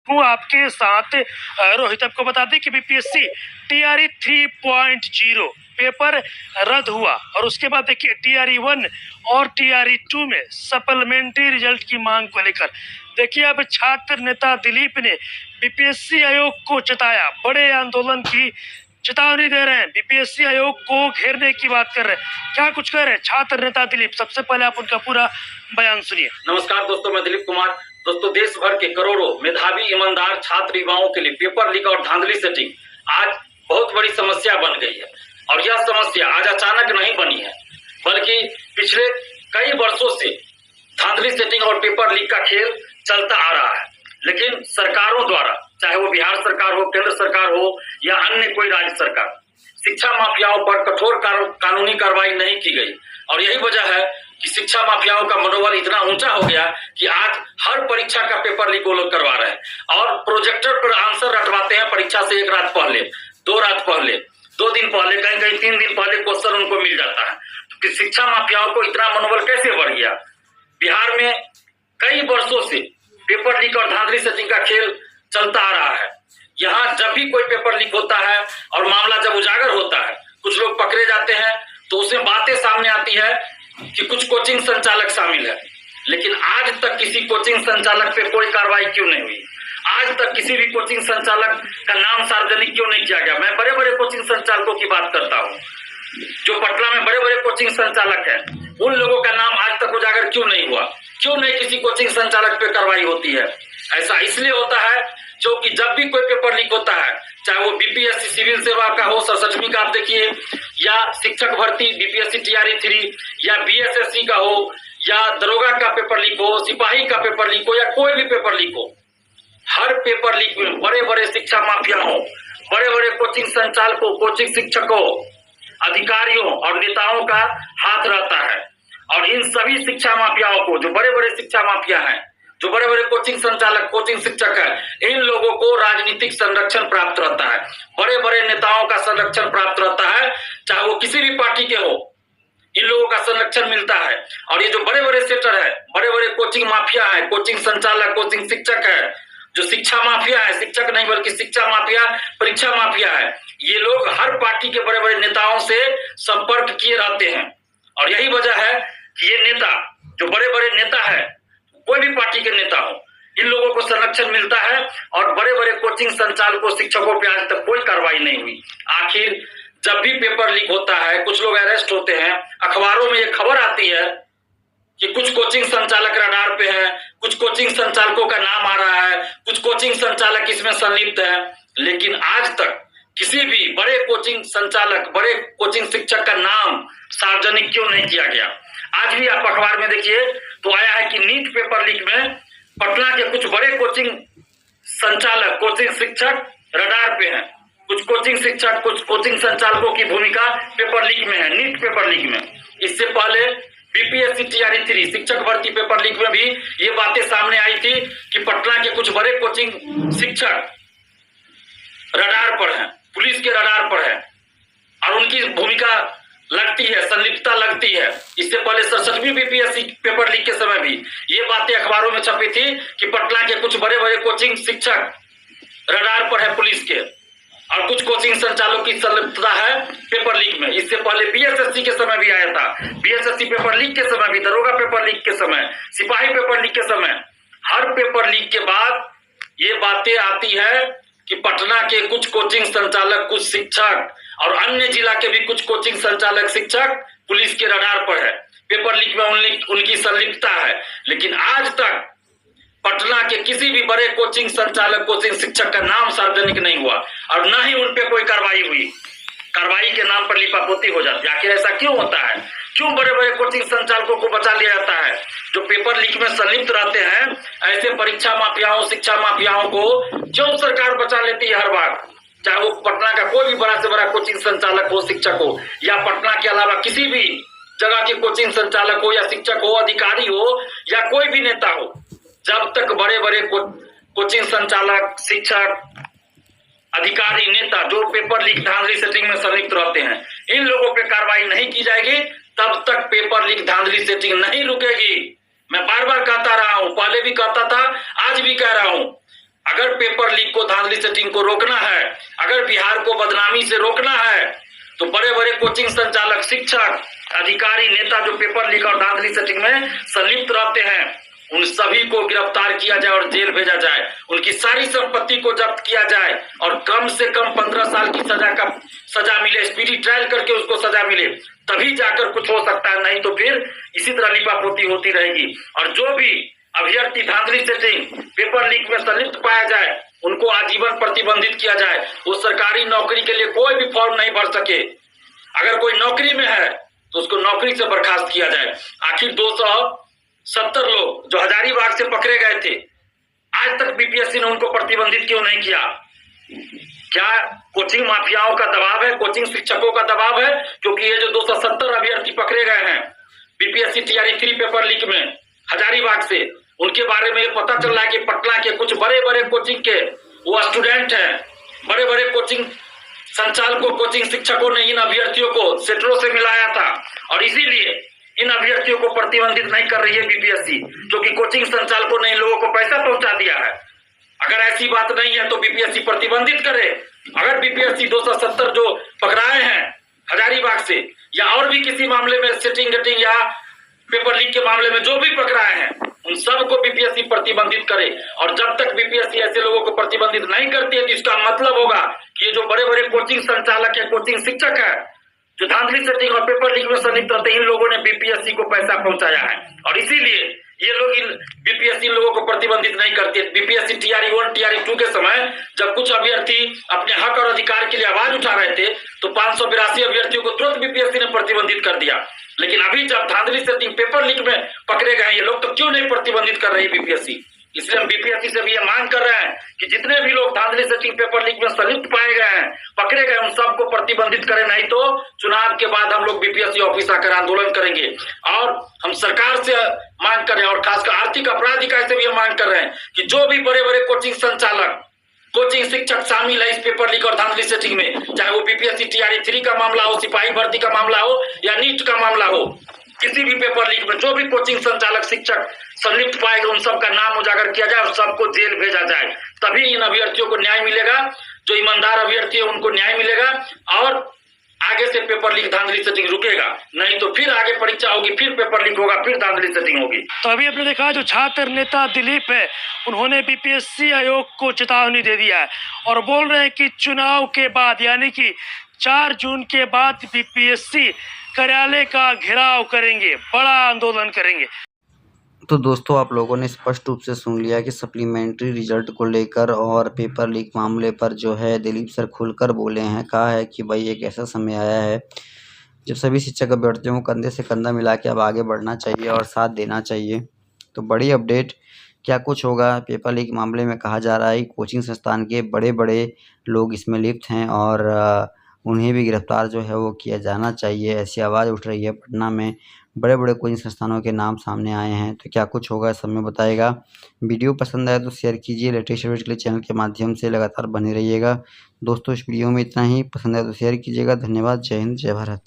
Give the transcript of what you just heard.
हूँ आपके साथ रोहित। आपको बता दें कि बीपीएससी टीआरई 3.0 पेपर रद्द हुआ और उसके बाद देखिए टीआरई 1 और टीआरई 2 में सप्लीमेंट्री रिजल्ट की मांग को लेकर देखिए अब छात्र नेता दिलीप ने बीपीएससी आयोग को चेताया, बड़े आंदोलन की चेतावनी दे रहे हैं, बीपीएससी आयोग को घेरने की बात कर रहे हैं। क्या कुछ कह रहे हैं छात्र नेता दिलीप, सबसे पहले आप उनका पूरा बयान सुनिए। नमस्कार दोस्तों, मैं दिलीप कुमार। दोस्तों, देश भर के करोड़ों मेधावी ईमानदार छात्र युवाओं के लिए पेपर लीक और धांधली सेटिंग आज बहुत बड़ी समस्या बन गई है। और यह समस्या आज अचानक नहीं बनी है, बल्कि पिछले कई वर्षों से धांधली सेटिंग और पेपर लीक का खेल चलता आ रहा है। लेकिन सरकारों द्वारा, चाहे वो बिहार सरकार हो, केंद्र सरकार हो या अन्य कोई राज्य सरकार, शिक्षा माफियाओं पर कठोर कानूनी कार्रवाई नहीं की गई। और यही वजह है कि शिक्षा माफियाओं का मनोबल इतना ऊंचा हो गया कि आज हर परीक्षा का पेपर लीक वो लोग करवा रहे हैं और प्रोजेक्टर पर आंसर रटवाते हैं परीक्षा से 1 रात पहले, 2 रात पहले, 2 दिन पहले, कहीं कहीं 3 दिन पहले क्वेश्चन उनको मिल जाता है। तो शिक्षा माफियाओं को इतना मनोबल कैसे बढ़ गया? बिहार में कई वर्षों से पेपर लीक और धांधली सेटिंग का खेल चलता आ रहा है। यहाँ जब भी कोई पेपर लीक होता है और मामला जब उजागर होता है, कुछ लोग पकड़े जाते हैं, तो उसमें बातें सामने आती है कि कुछ कोचिंग संचालक शामिल है। लेकिन आज तक किसी कोचिंग संचालक पे कोई कार्रवाई क्यों नहीं हुई? आज तक किसी भी कोचिंग संचालक का नाम सार्वजनिक क्यों नहीं किया गया? मैं बड़े बड़े कोचिंग संचालकों की बात करता हूँ, जो पटना में बड़े बड़े कोचिंग संचालक है, उन लोगों का नाम आज तक उजागर क्यों नहीं हुआ? क्यों नहीं किसी कोचिंग संचालक पे कार्रवाई होती है? ऐसा इसलिए होता है जो कि जब भी कोई पेपर लीक होता है, चाहे वो बीपीएससी सिविल सेवा का हो, 67वीं का आप देखिए, या शिक्षक भर्ती बीपीएससी टीआरई 3, या बीएसएससी का हो, या दरोगा का पेपर लीक हो, सिपाही का पेपर लीक हो, या कोई भी पेपर लीक हो, हर पेपर लीक में बड़े बड़े शिक्षा माफियाओं, बड़े बड़े कोचिंग संचालकों, कोचिंग शिक्षकों, अधिकारियों और नेताओं का हाथ रहता है। और इन सभी शिक्षा माफियाओं को, जो बड़े बड़े शिक्षा माफिया हैं, जो बड़े बड़े कोचिंग संचालक, कोचिंग शिक्षक है, इन लोगों को राजनीतिक संरक्षण प्राप्त रहता है, बड़े बड़े नेताओं का संरक्षण प्राप्त रहता है, चाहे वो किसी भी पार्टी के हो, इन लोगों का संरक्षण मिलता है। और ये जो बड़े बड़े सेटर है, बड़े बड़े कोचिंग माफिया है, कोचिंग संचालक, कोचिंग शिक्षक है, जो शिक्षा माफिया है, शिक्षक नहीं बल्कि शिक्षा माफिया, परीक्षा माफिया है, ये लोग हर पार्टी के बड़े बड़े नेताओं से संपर्क किए रहते हैं। और यही वजह है कि ये नेता, जो बड़े बड़े नेता है, कोई भी पार्टी के नेता हो, इन लोगों को संरक्षण मिलता है। और बड़े बड़े कोचिंग संचालकों, शिक्षकों पे आज तक कोई कार्रवाई नहीं हुई। आखिर जब भी पेपर लीक होता है, कुछ लोग अरेस्ट होते हैं, अखबारों में ये खबर आती है कि कुछ कोचिंग संचालक रडार पे हैं, कुछ कोचिंग संचालकों का नाम आ रहा है, कुछ कोचिंग संचालक इसमें संलिप्त है। लेकिन आज तक किसी भी बड़े कोचिंग संचालक, बड़े कोचिंग शिक्षक का नाम सार्वजनिक क्यों नहीं किया गया? आज भी आप अखबार में देखिए तो आया है कि नीट पेपर लीक में पटना के कुछ बड़े कोचिंग संचालक, कोचिंग शिक्षक रडार पे हैं। कुछ कोचिंग शिक्षक, कुछ कोचिंग संचालकों की भूमिका पेपर लीक में है, नीट पेपर लीक में। इससे पहले बीपीएससी टीआरई 3 शिक्षक भर्ती पेपर लीक में भी ये बातें सामने आई थी कि पटना के कुछ बड़े कोचिंग शिक्षक रडार पर हैं, पुलिस के रडार पर है और उनकी भूमिका लगती है, संलिप्तता लगती है। इससे पहले 67वीं बीपीएससी पेपर लीक के समय भी ये बातें अखबारों में छपी थी कि पटना के कुछ बड़े बड़े कोचिंग शिक्षक रडार पर है पुलिस के, और कुछ कोचिंग संचालकों की संलिप्तता है पेपर लीक में। इससे पहले बीएसएससी के समय भी आया था, बीएसएससी पेपर लीक के समय भी, दरोगा पेपर लीक के समय, सिपाही पेपर लीक के समय, हर पेपर लीक के बाद ये बातें आती है कि पटना के कुछ कोचिंग संचालक, कुछ शिक्षक और अन्य जिला के भी कुछ कोचिंग संचालक, शिक्षक पुलिस के रडार पर है, पेपर लीक में उनकी संलिप्तता है। लेकिन आज तक पटना के किसी भी बड़े कोचिंग संचालक, कोचिंग शिक्षक का नाम सार्वजनिक नहीं हुआ और न ही उन पे कोई कार्रवाई हुई। कार्रवाई के नाम पर लिपापोती हो जाती है। आखिर ऐसा क्यों होता है? क्यों बड़े बड़े कोचिंग संचालकों को बचा लिया जाता है? जो पेपर लीक में संलिप्त रहते हैं, ऐसे परीक्षा माफियाओं, शिक्षा माफियाओं को क्यों सरकार बचा लेती है हर बार? चाहे वो पटना का कोई भी बड़ा से बड़ा कोचिंग संचालक हो, शिक्षक हो, या पटना के अलावा किसी भी जगह के कोचिंग संचालक हो, या शिक्षक हो, अधिकारी हो, या कोई भी नेता हो, जब तक बड़े बड़े कोचिंग संचालक, शिक्षक, अधिकारी, नेता जो पेपर लीक, धांधली सेटिंग में संलिप्त रहते हैं, इन लोगों पे कार्रवाई नहीं की जाएगी, तब तक पेपर लीक, धांधली सेटिंग नहीं रुकेगी। मैं बार बार कहता रहा हूं, पहले भी कहता था, आज भी कह रहा हूं, अगर पेपर लीक को, धांधली सेटिंग को रोकना है, अगर बिहार को बदनामी से रोकना है, तो बड़े बड़े कोचिंग संचालक, शिक्षक, अधिकारी, नेता जो पेपर लीक और धांधली सेटिंग में संलिप्त रहते हैं, उन सभी को गिरफ्तार किया जाए और जेल भेजा जाए, उनकी सारी संपत्ति को जब्त किया जाए और कम से कम 15 साल की सजा मिले, स्पीडी ट्रायल करके उसको सजा मिले, तभी जाकर कुछ हो सकता है, नहीं तो फिर इसी तरह लिपापोती होती रहेगी। और जो भी अभ्यर्थी धांधली सेटिंग, पेपर लीक में संलिप्त पाया जाए, उनको आजीवन प्रतिबंधित किया जाए। वो सरकारी नौकरी के लिए कोई भी फॉर्म नहीं भर सके। अगर कोई नौकरी में है तो उसको नौकरी से बर्खास्त किया जाए। आखिर 270 लोग जो हजारीबाग से पकड़े गए थे, आज तक बीपीएससी ने उनको प्रतिबंधित क्यों नहीं किया? क्या कोचिंग माफियाओं का दबाव है, कोचिंग शिक्षकों का दबाव है? क्योंकि ये जो 270 अभ्यर्थी पकड़े गए हैं बीपीएससी टीआरई 3 पेपर लीक में हजारीबाग से, उनके बारे में ये पता चल रहा है कि पटना के कुछ बड़े बड़े कोचिंग के वो स्टूडेंट हैं, बड़े बड़े कोचिंग संचालकों, कोचिंग शिक्षकों ने इन अभ्यर्थियों को सेटरों से मिलाया था और इसीलिए इन अभ्यर्थियों को प्रतिबंधित नहीं कर रही है बीपीएससी, क्योंकि कोचिंग संचालकों ने इन लोगों को पैसा पहुंचा दिया है। अगर ऐसी बात नहीं है तो बीपीएससी प्रतिबंधित करे। अगर बीपीएससी 270 जो पकड़ाए हैं हजारीबाग से या और भी किसी मामले में सेटिंग गेटिंग या पेपर लीक के मामले में जो भी पकड़ाए हैं, उन सबको बीपीएससी प्रतिबंधित करे। और जब तक बीपीएससी ऐसे लोगों को प्रतिबंधित नहीं करती है तो इसका मतलब होगा कि ये जो बड़े बड़े कोचिंग संचालक है, कोचिंग शिक्षक है, जो धांधली सेटिंग और पेपर लीक में संलिप्त रहते हैं, इन लोगों ने बीपीएससी को पैसा पहुंचाया है और इसीलिए ये लोग इन बीपीएससी लोगों को प्रतिबंधित नहीं करती है। बीपीएससी टीआरई 1, टीआरई 2 के समय जब कुछ अभ्यर्थी अपने हक और अधिकार के लिए आवाज उठा रहे थे तो 582 अभ्यर्थियों को तुरंत बीपीएससी ने प्रतिबंधित कर दिया। लेकिन अभी जब धांधली सेटिंग, पेपर लीक में पकड़े गए ये लोग, तो क्यों नहीं प्रतिबंधित कर रही बीपीएससी? इसलिए हम बीपीएससी से भी ये मांग कर रहे हैं कि जितने भी लोग धांधली सेटिंग, पेपर लीक में संलिप्त पाए गए हैं, पकड़े गए, उन सबको प्रतिबंधित करें, नहीं तो चुनाव के बाद हम लोग बीपीएससी ऑफिस आकर आंदोलन करेंगे। और हम सरकार से मांग कर रहे हैं और खासकर आर्थिक अपराध इकाई से भी हम मांग कर रहे हैं कि जो भी बड़े बड़े कोचिंग संचालक, कोचिंग शिक्षक शामिल है इस पेपर लीक और धांधली सेटिंग में, चाहे वो बीपीएससी टीआरई 3 का मामला हो, सिपाही भर्ती का मामला हो या नीट का मामला हो, किसी भी पेपर लीक में जो भी कोचिंग संचालक, शिक्षक संलिप्त पाएगा, उन सबका नाम उजागर किया जाए और सबको जेल भेजा जाए। तभी इन अभ्यर्थियों को न्याय मिलेगा, जो ईमानदार अभ्यर्थी है उनको न्याय मिलेगा और आगे से पेपर लीक, धांधली सेटिंग रुकेगा। नहीं तो फिर आगे परीक्षा होगी, फिर पेपर लीक होगा, फिर धांधली सेटिंग होगी। तो अभी आपने देखा जो छात्र नेता दिलीप है, उन्होंने बीपीएससी आयोग को चेतावनी दे दिया है और बोल रहे हैं कि चुनाव के बाद यानी कि 4 जून के बाद बीपीएससी कार्यालय का घेराव करेंगे, बड़ा आंदोलन करेंगे। तो दोस्तों, आप लोगों ने स्पष्ट रूप से सुन लिया कि सप्लीमेंट्री रिजल्ट को लेकर और पेपर लीक मामले पर जो है दिलीप सर खुलकर बोले हैं। कहा है कि भाई एक ऐसा समय आया है जब सभी शिक्षक अभ्यर्थियों को कंधे से कंधा मिला के अब आगे बढ़ना चाहिए और साथ देना चाहिए। तो बड़ी अपडेट क्या कुछ होगा पेपर लीक मामले में? कहा जा रहा है कि कोचिंग संस्थान के बड़े बड़े लोग इसमें लिप्त हैं और उन्हें भी गिरफ्तार जो है वो किया जाना चाहिए, ऐसी आवाज़ उठ रही है। पटना में बड़े बड़े कोचिंग संस्थानों के नाम सामने आए हैं। तो क्या कुछ होगा समय बताएगा। वीडियो पसंद आए तो शेयर कीजिए। लेटेस्ट अपडेट के लिए चैनल के माध्यम से लगातार बने रहिएगा। दोस्तों, इस वीडियो में इतना ही। पसंद आए तो शेयर कीजिएगा। धन्यवाद। जय हिंद, जय भारत।